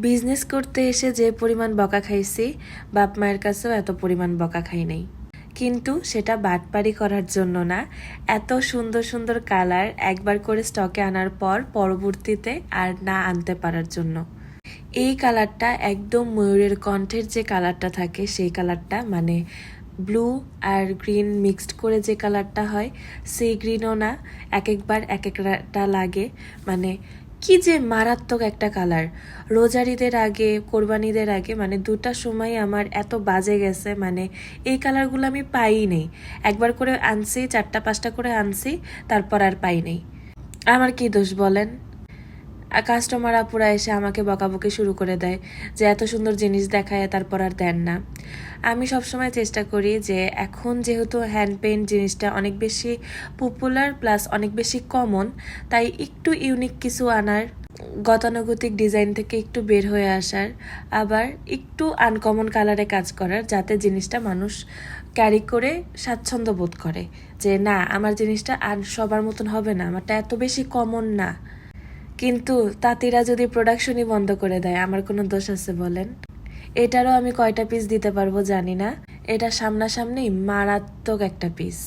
Business করতে এসে যে পরিমাণ বকা খাইছি, বাপ মায়ের কাছেও এত পরিমাণ বকা খাই নাই। কিন্তু সেটা বাটপারি করার জন্য না, এত সুন্দর সুন্দর কালার একবার করে স্টকে আনার পর পরবর্তীতে আর না আনতে পারার জন্য। এই কালারটা একদম ময়ূরের কণ্ঠের যে কালারটা থাকে সেই কালারটা, মানে ব্লু আর গ্রিন মিক্সড করে যে কালারটা হয় সেই গ্রিনও না, এক একবার এক একটা লাগে। মানে কি যে মারাত্মক একটা কালার। রোজার ঈদের আগে, কোরবানিদের আগে, মানে দুটা সময় আমার এত বাজে গেছে, মানে এই কালারগুলো আমি পাই নেই। একবার করে আনছি, 4টা-5টা করে আনছি, তারপর আর পাই নেই। আমার কি দোষ বলেন? কাস্টমার আপুরা এসে আমাকে বকাবকি শুরু করে দেয় যে এত সুন্দর জিনিস দেখায় তারপর আর দেন না। আমি সবসময় চেষ্টা করি যে এখন যেহেতু হ্যান্ড পেইন্ট জিনিসটা অনেক বেশি পপুলার প্লাস অনেক বেশি কমন, তাই একটু ইউনিক কিছু আনার, গতানুগতিক ডিজাইন থেকে একটু বের হয়ে আসার, আবার একটু আনকমন কালারে কাজ করার, যাতে জিনিসটা মানুষ ক্যারি করে স্বাচ্ছন্দ্য বোধ করে যে না, আমার জিনিসটা আর সবার মতন হবে না, আমারটা এত বেশি কমন না। কিন্তু তাঁতিরা যদি প্রোডাকশনই বন্ধ করে দেয়, আমার কোনো দোষ আছে বলেন? এটারও আমি কয়টা পিস দিতে পারবো জানি না, এটা সামনাসামনি মারাত্মক একটা পিস।